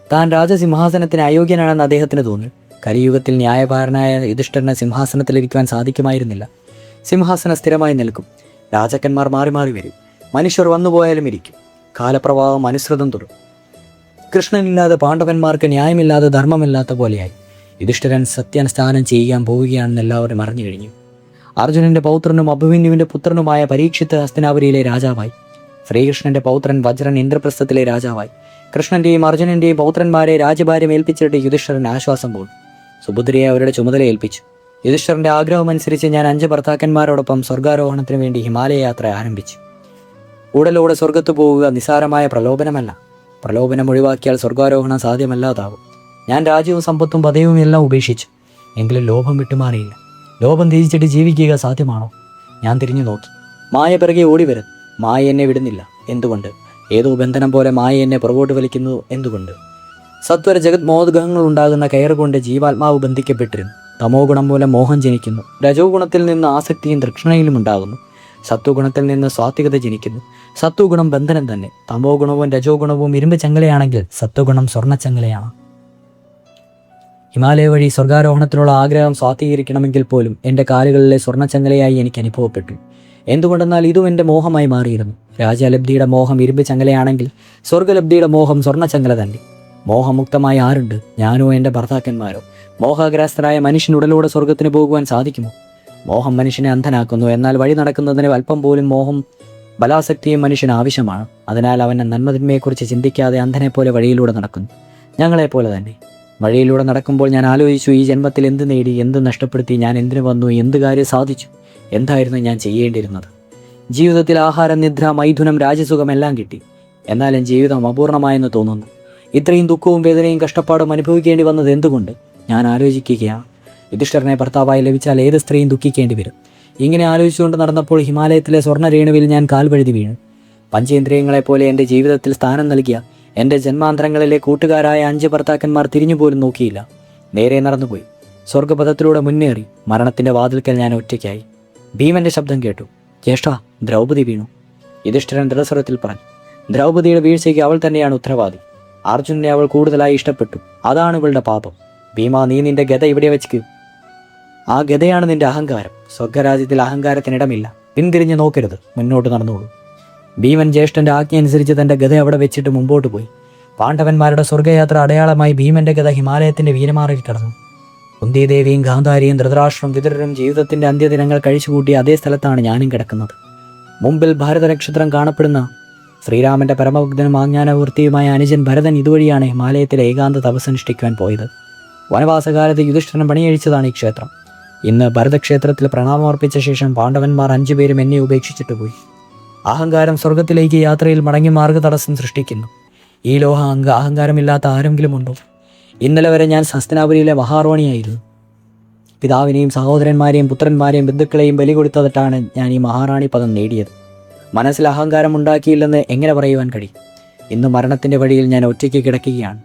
താൻ രാജസിംഹാസനത്തിന് അയോഗ്യനാണെന്ന് അദ്ദേഹത്തിന് തോന്നി. കലിയുഗത്തിൽ ന്യായപാരനായ യുധിഷ്ഠിരന് സിംഹാസനത്തിലിരിക്കുവാൻ സാധിക്കുമായിരുന്നില്ല. സിംഹാസനം സ്ഥിരമായി നിൽക്കും. രാജാക്കന്മാർ മാറി മാറി വരും. മനുഷ്യർ വന്നുപോയാലും ഇരിക്കും. കാലപ്രവാഹം അനുസൃതം തുടരും. കൃഷ്ണനില്ലാതെ പാണ്ഡവന്മാർക്ക് ന്യായമില്ലാതെ ധർമ്മമില്ലാത്ത പോലെയായി. യുധിഷ്ഠിരൻ സത്യാനുഷ്ഠാനം ചെയ്യാൻ പോവുകയാണെന്ന് എല്ലാവരും അറിഞ്ഞു കഴിഞ്ഞു. അർജുനന്റെ പൗത്രനും അഭിമന്യുവിന്റെ പുത്രനുമായ പരീക്ഷിത്ത് ഹസ്തിനാപുരിയിലെ രാജാവായി. ശ്രീകൃഷ്ണന്റെ പൗത്രൻ വജ്രൻ ഇന്ദ്രപ്രസ്ഥത്തിലെ രാജാവായി. കൃഷ്ണന്റെയും അർജുനന്റെയും പൗത്രന്മാരെ രാജ്യഭാരം ഏൽപ്പിച്ചിട്ട് യുധിഷ്ഠിരൻ ആശ്വാസം പോയി. സുഭദ്രയെ അവരുടെ ചുമതല ഏൽപ്പിച്ചു. യുധിഷ്ഠിരന്റെ ആഗ്രഹമനുസരിച്ച് ഞാൻ 5 ഭർത്താക്കന്മാരോടൊപ്പം സ്വർഗാരോഹണത്തിന് വേണ്ടി ഹിമാലയ യാത്ര ആരംഭിച്ചു. ഉടലോടെ സ്വർഗത്ത് പോവുക നിസ്സാരമായ പ്രലോഭനമല്ല. പ്രലോഭനം ഒഴിവാക്കിയാൽ സ്വർഗാരോഹണം സാധ്യമല്ലാതാവും. ഞാൻ രാജ്യവും സമ്പത്തും പദവിയും എല്ലാം ഉപേക്ഷിച്ചു. എങ്കിലും ലോഭം വിട്ടുമാറിയില്ല. ലോഭം ത്യജിച്ചിട്ട് ജീവിക്കുക സാധ്യമാണോ? ഞാൻ തിരിഞ്ഞു നോക്കി. മായ പിറകെ ഓടിവരും. മായ എന്നെ വിടുന്നില്ല. എന്തുകൊണ്ട്? ഏതോ ബന്ധനം പോലെ മായ എന്നെ പുറകോട്ട് വലിക്കുന്നു. എന്തുകൊണ്ട്? സത്വര ജഗത് മോദഗങ്ങൾ ഉണ്ടാകുന്ന കയറുകൊണ്ട് ജീവാത്മാവ് ബന്ധിക്കപ്പെട്ടിരുന്നു. തമോ ഗുണം മൂലം മോഹം ജനിക്കുന്നു. രജോ ഗുണത്തിൽ നിന്ന് ആസക്തിയും തൃഷ്ണയിലും ഉണ്ടാകുന്നു. സത്വഗുണത്തിൽ നിന്ന് സ്വാത്വികത ജനിക്കുന്നു. സത്വഗുണം ബന്ധനം തന്നെ. തമോ ഗുണവും രജോ ഗുണവും ഇരുമ്പ് ചങ്ങലയാണെങ്കിൽ സത്വഗുണം സ്വർണ്ണച്ചങ്ങലയാണ്. ഹിമാലയ വഴി സ്വർഗാരോഹണത്തിനുള്ള ആഗ്രഹം സ്വാധീകരിക്കണമെങ്കിൽ പോലും എൻ്റെ കാലുകളിലെ സ്വർണ്ണച്ചങ്ങലയായി എനിക്ക് അനുഭവപ്പെട്ടു. എന്തുകൊണ്ടെന്നാൽ ഇതും എൻ്റെ മോഹമായി മാറിയിരുന്നു. രാജലബ്ധിയുടെ മോഹം ഇരുമ്പ് ചങ്ങലയാണെങ്കിൽ സ്വർഗലബ്ധിയുടെ മോഹം സ്വർണ്ണച്ചങ്ങല തന്നെ. മോഹമുക്തമായി ആരുണ്ട്? ഞാനോ എൻ്റെ ഭർത്താക്കന്മാരോ? മോഹാഗ്രാസ്തരായ മനുഷ്യനുടലൂടെ സ്വർഗത്തിന് പോകുവാൻ സാധിക്കുമോ? മോഹം മനുഷ്യനെ അന്ധനാക്കുന്നു. എന്നാൽ വഴി നടക്കുന്നതിന് അല്പം പോലും മോഹം ബലാസക്തിയും മനുഷ്യന് ആവശ്യമാണ്. അതിനാൽ അവൻ്റെ നന്മതിന്മയെക്കുറിച്ച് ചിന്തിക്കാതെ അന്ധനെ പോലെ വഴിയിലൂടെ നടക്കുന്നു. ഞങ്ങളെപ്പോലെ തന്നെ വഴിയിലൂടെ നടക്കുമ്പോൾ ഞാൻ ആലോചിച്ചു, ഈ ജന്മത്തിൽ എന്ത് നേടി, എന്ത് നഷ്ടപ്പെടുത്തി, ഞാൻ എന്തിനു വന്നു, എന്ത് കാര്യം സാധിച്ചു, എന്തായിരുന്നു ഞാൻ ചെയ്യേണ്ടിയിരുന്നത്? ജീവിതത്തിൽ ആഹാരം, നിദ്ര, മൈഥുനം, രാജസുഖം എല്ലാം കിട്ടി. എന്നാലും ജീവിതം അപൂർണമായെന്ന് തോന്നുന്നു. ഇത്രയും ദുഃഖവും വേദനയും കഷ്ടപ്പാടും അനുഭവിക്കേണ്ടി വന്നത് എന്തുകൊണ്ട്? ഞാൻ ആലോചിക്കുകയാണ്. യുധിഷ്ഠിരനെ ഭർത്താവായി ലഭിച്ചാൽ ഏത് സ്ത്രീയും ദുഃഖിക്കേണ്ടി വരും. ഇങ്ങനെ ആലോചിച്ചുകൊണ്ട് നടന്നപ്പോൾ ഹിമാലയത്തിലെ സ്വർണ്ണരേണുവിൽ ഞാൻ കാൽ വഴുതി വീണു. പഞ്ചേന്ദ്രിയങ്ങളെപ്പോലെ എൻ്റെ ജീവിതത്തിൽ സ്ഥാനം നൽകിയ എൻ്റെ ജന്മാന്തരങ്ങളിലെ കൂട്ടുകാരായ 5 ഭർത്താക്കന്മാർ തിരിഞ്ഞുപോലും നോക്കിയില്ല. നേരെ നടന്നുപോയി. സ്വർഗപഥത്തിലൂടെ മുന്നേറി. മരണത്തിൻ്റെ വാതിൽക്കൽ ഞാൻ ഒറ്റയ്ക്കായി. ഭീമൻ്റെ ശബ്ദം കേട്ടു. ജ്യേഷ്ഠ, ദ്രൗപദി വീണു. യുധിഷ്ഠിരൻ ദൃഢസ്വരത്തിൽ പറഞ്ഞു. ദ്രൗപദിയുടെ വീഴ്ചയ്ക്ക് അവൾ തന്നെയാണ് ഉത്തരവാദി. അർജുനനെ അവൾ കൂടുതലായി ഇഷ്ടപ്പെട്ടു. അതാണ് ഇവളുടെ പാപം. ഭീമ, നീ നിന്റെ ഗദ ഇവിടെ വെച്ച്. ആ ഗദയാണ് നിന്റെ അഹങ്കാരം. സ്വർഗരാജ്യത്തിൽ അഹങ്കാരത്തിനിടമില്ല. പിന്തിരിഞ്ഞ് നോക്കരുത്, മുന്നോട്ട് നടന്നോളൂ. ഭീമൻ ജ്യേഷ്ഠൻ്റെ ആജ്ഞ അനുസരിച്ച് തൻ്റെ ഗദ അവിടെ വെച്ചിട്ട് മുമ്പോട്ട് പോയി. പാണ്ഡവന്മാരുടെ സ്വർഗയാത്ര അടയാളമായി ഭീമന്റെ ഗദ ഹിമാലയത്തിൻ്റെ വീരമാറിൽ കടന്നു. കുന്തിദേവിയും ഗാന്ധാരിയും ധൃതരാഷ്ട്രം വിതുരരും ജീവിതത്തിൻ്റെ അന്ത്യദിനങ്ങൾ കഴിച്ചുകൂട്ടിയ അതേ സ്ഥലത്താണ് ഞാനും കിടക്കുന്നത്. മുമ്പിൽ ഭാരതനക്ഷത്രം കാണപ്പെടുന്ന ശ്രീരാമൻ്റെ പരമഭക്തനും ആജ്ഞാനവൃത്തിയുമായ അനുജൻ ഭരതൻ ഇതുവഴിയാണ് ഹിമാലയത്തിലെ ഏകാന്ത തപസ്സനുഷ്ഠിക്കുവാൻ പോയത്. വനവാസകാലത്ത് യുധിഷ്ഠിരൻ പണിയഴിച്ചതാണ് ഈ ക്ഷേത്രം. ഇന്ന് ഭരതക്ഷേത്രത്തിൽ പ്രണാമമർപ്പിച്ച ശേഷം പാണ്ഡവന്മാർ 5 പേരും എന്നെ ഉപേക്ഷിച്ചിട്ട് പോയി. അഹങ്കാരം സ്വർഗത്തിലേക്ക് യാത്രയിൽ മടങ്ങി മാർഗതടസ്സം സൃഷ്ടിക്കുന്നു. ഈ അഹങ്കാരമില്ലാത്ത ആരെങ്കിലും ഉണ്ടോ? ഇന്നലെ വരെ ഞാൻ ഹസ്തിനാപുരിയിലെ മഹാറാണിയായിരുന്നു. പിതാവിനെയും സഹോദരന്മാരെയും പുത്രന്മാരെയും ബന്ധുക്കളെയും ബലി കൊടുത്തതിട്ടാണ് ഞാൻ ഈ മഹാറാണി പദം നേടിയത്. മനസ്സിൽ അഹങ്കാരം ഉണ്ടാക്കിയില്ലെന്ന് എങ്ങനെ പറയുവാൻ കഴിയും? ഇന്ന് മരണത്തിൻ്റെ വഴിയിൽ ഞാൻ ഒറ്റയ്ക്ക് കിടക്കുകയാണ്.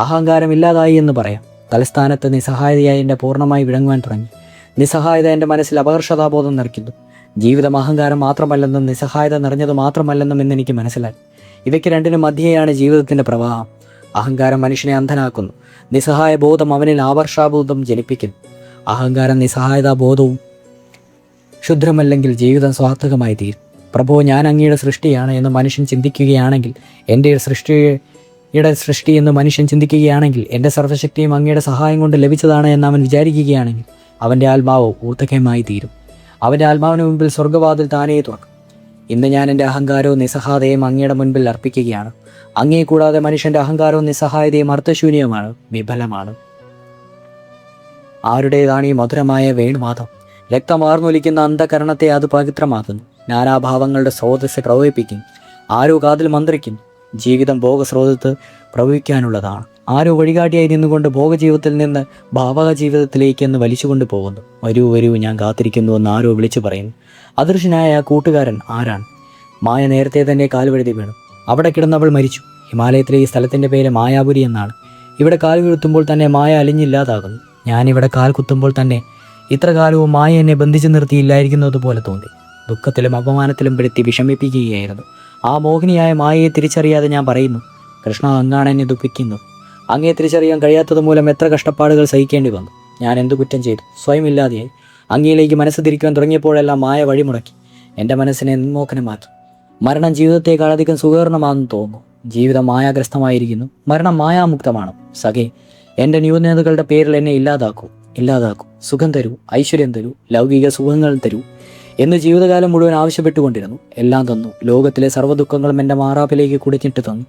അഹങ്കാരം ഇല്ലാതായി എന്ന് പറയാം. തലസ്ഥാനത്ത് നിസ്സഹായതയായി എൻ്റെ പൂർണ്ണമായി വിളങ്ങുവാൻ തുടങ്ങി. നിസ്സഹായത എൻ്റെ മനസ്സിൽ അപകർഷതാബോധം നിറയ്ക്കുന്നു. ജീവിതം അഹങ്കാരം മാത്രമല്ലെന്നും നിസ്സഹായത നിറഞ്ഞത് മാത്രമല്ലെന്നും എന്നെനിക്ക് മനസ്സിലായി. ഇവയ്ക്ക് രണ്ടിനും മധ്യേയാണ് ജീവിതത്തിൻ്റെ പ്രവാഹം. അഹങ്കാരം മനുഷ്യനെ അന്ധനാക്കുന്നു. നിസ്സഹായ ബോധം അവനിൽ ആവർഷാബോധം ജനിപ്പിക്കുന്നു. അഹങ്കാരം നിസ്സഹായതാ ബോധവും ക്ഷുദ്രമല്ലെങ്കിൽ ജീവിതം സ്വാർത്ഥകമായി തീരും. പ്രഭോ, ഞാൻ അങ്ങയുടെ സൃഷ്ടിയാണ് എന്ന് മനുഷ്യൻ ചിന്തിക്കുകയാണെങ്കിൽ, എൻ്റെ സൃഷ്ടി എന്ന് മനുഷ്യൻ ചിന്തിക്കുകയാണെങ്കിൽ, എൻ്റെ സർവ്വശക്തിയും അങ്ങയുടെ സഹായം കൊണ്ട് ലഭിച്ചതാണ് എന്ന് അവൻ വിചാരിക്കുകയാണെങ്കിൽ, അവൻ്റെ ആത്മാവ് ഊർദ്ധകമായി തീരും. അവൻ്റെ ആത്മാവിന് മുമ്പിൽ സ്വർഗ്ഗവാതിൽ താനേ തുറക്കും. ഇന്ന് ഞാൻ എൻ്റെ അഹങ്കാരവും നിസ്സഹായതയും അങ്ങയുടെ മുൻപിൽ അർപ്പിക്കുകയാണ്. അങ്ങേ കൂടാതെ മനുഷ്യൻ്റെ അഹങ്കാരവും നിസ്സഹായതയും അർത്ഥശൂന്യമാണ്, വിഫലമാണ്. ആരുടേതാണ് ഈ മധുരമായ വേണുനാദം? രക്തമാർന്നൊലിക്കുന്ന അന്ധകരണത്തെ അത് പവിത്രമാക്കുന്നു. നാനാഭാവങ്ങളുടെ സ്രോതസ് പ്രവഹിപ്പിക്കുന്നു. ആരോ കാതിൽ മന്ത്രിക്കുന്നു. ജീവിതം ഭോഗസ്രോതത്ത് പ്രവഹിക്കാനുള്ളതാണ്. ആരോ വഴികാട്ടിയായി നിന്നുകൊണ്ട് ഭോഗജീവിതത്തിൽ നിന്ന് ഭാവക ജീവിതത്തിലേക്ക് എന്ന് വലിച്ചുകൊണ്ട് പോകുന്നു. വരൂ വരൂ, ഞാൻ കാത്തിരിക്കുന്നുവെന്ന് ആരോ വിളിച്ചു പറയുന്നു. അദൃശ്യനായ ആ കൂട്ടുകാരൻ ആരാണ്? മായ നേരത്തെ തന്നെ കാൽവഴുതി വീണു. അവിടെ കിടന്നവൾ മരിച്ചു. ഹിമാലയത്തിലെ ഈ സ്ഥലത്തിൻ്റെ പേര് മായാപുരി എന്നാണ്. ഇവിടെ കാൽ വീഴ്ത്തുമ്പോൾ തന്നെ മായ അലിഞ്ഞില്ലാതാകുന്നു. ഞാനിവിടെ കാൽ കുത്തുമ്പോൾ തന്നെ ഇത്ര കാലവും മായ എന്നെ ബന്ധിച്ചു നിർത്തിയില്ലായിരിക്കുന്നത് പോലെ തോന്നി. ദുഃഖത്തിലും അപമാനത്തിലും പെടുത്തി വിഷമിപ്പിക്കുകയായിരുന്നു. ആ മോഹിനിയായ മായയെ തിരിച്ചറിയാതെ ഞാൻ പറയുന്നു, കൃഷ്ണ, അങ്ങാണ് എന്നെ ദുഃഖിക്കുന്നു. അങ്ങയെ തിരിച്ചറിയാൻ കഴിയാത്തത് മൂലം എത്ര കഷ്ടപ്പാടുകൾ സഹിക്കേണ്ടി വന്നു. ഞാൻ എന്തു കുറ്റം ചെയ്തു? സ്വയം ഇല്ലാതെയായി. അങ്ങയിലേക്ക് മനസ്സ് തിരിക്കുവാൻ തുടങ്ങിയപ്പോഴെല്ലാം മായ വഴിമുടക്കി. എൻ്റെ മനസ്സിനെ നിർമോഹനമാക്കി. മരണം ജീവിതത്തെക്കാളധികം സുഖകരമാണെന്ന് തോന്നുന്നു. ജീവിതം മായാഗ്രസ്തമായിരിക്കുന്നു. മരണം മായാമുക്തമാണ്. സഖേ, എൻ്റെ ന്യൂനതകളുടെ പേരിൽ എന്നെ ഇല്ലാതാക്കൂ. സുഖം തരൂ, ഐശ്വര്യം തരൂ, ലൗകിക സുഖങ്ങൾ തരൂ എന്ന് ജീവിതകാലം മുഴുവൻ ആവശ്യപ്പെട്ടുകൊണ്ടിരുന്നു. എല്ലാം തന്നു. ലോകത്തിലെ സർവ്വദുഃഖങ്ങളും എൻ്റെ മാറാപ്പിലേക്ക് കുടിച്ചിട്ട് തന്നു.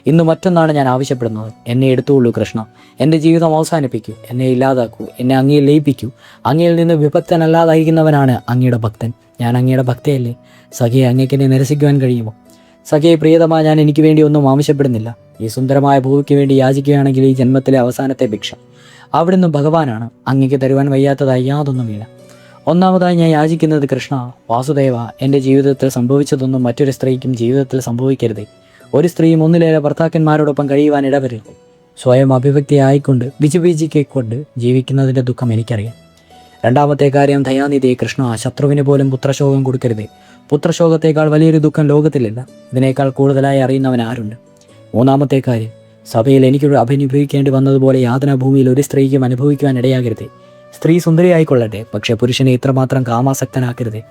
ഇന്ന് മറ്റൊന്നാണ് ഞാൻ ആവശ്യപ്പെടുന്നത്. എന്നെ എടുത്തുകൊള്ളൂ കൃഷ്ണ. എൻ്റെ ജീവിതം അവസാനിപ്പിക്കൂ. എന്നെ ഇല്ലാതാക്കൂ. എന്നെ അങ്ങയിൽ ലയിപ്പിക്കൂ. അങ്ങയിൽ നിന്ന് വിഭക്തനല്ലാതായിരിക്കുന്നവനാണ് അങ്ങയുടെ ഭക്തൻ. ഞാൻ അങ്ങയുടെ ഭക്തയല്ലേ? സഖയെ, അങ്ങേക്ക് എന്നെ നിരസിക്കുവാൻ കഴിയുമോ? സഖയെ പ്രിയതമാ, ഞാൻ എനിക്ക് വേണ്ടി ഒന്നും ആവശ്യപ്പെടുന്നില്ല. ഈ സുന്ദരമായ ഭൂമിക്ക് വേണ്ടി യാചിക്കുകയാണെങ്കിൽ ഈ ജന്മത്തിലെ അവസാനത്തെ ഭിക്ഷ അവിടുന്ന് ഭഗവാനാണ്. അങ്ങേക്ക് തരുവാൻ വയ്യാത്തതായി യാതൊന്നുമില്ല. ഒന്നാമതായി ഞാൻ യാചിക്കുന്നത് കൃഷ്ണ, വാസുദേവ, എൻ്റെ ജീവിതത്തിൽ സംഭവിച്ചതൊന്നും മറ്റൊരു സ്ത്രീക്കും ജീവിതത്തിൽ സംഭവിക്കരുതേ. ഒരു സ്ത്രീയും ഒന്നിലേറെ ഭർത്താക്കന്മാരോടൊപ്പം കഴിയുവാൻ ഇടവരരുത്. സ്വയം അഭിവ്യക്തിയായിക്കൊണ്ട് വിചിവിചിക്കൊണ്ട് ജീവിക്കുന്നതിൻ്റെ ദുഃഖം എനിക്കറിയാം. രണ്ടാമത്തെ കാര്യം, ദയാനിധി കൃഷ്ണ, ശത്രുവിന് പോലും പുത്രശോകം കൊടുക്കരുതേ. പുത്രശോകത്തേക്കാൾ വലിയൊരു ദുഃഖം ലോകത്തിലില്ല. ഇതിനേക്കാൾ കൂടുതലായി അറിയുന്നവൻ ആരുണ്ട്? മൂന്നാമത്തെ കാര്യം, സഭയിൽ എനിക്കൊരു അഭിനുഭവിക്കേണ്ടി വന്നതുപോലെ യാതനാഭൂമിയിൽ ഒരു സ്ത്രീക്കും അനുഭവിക്കുവാൻ ഇടയാകരുതേ. സ്ത്രീ സുന്ദരിയായിക്കൊള്ളട്ടെ, പക്ഷെ പുരുഷനെ ഇത്രമാത്രം കാമാസക്തനാക്കരുതേ.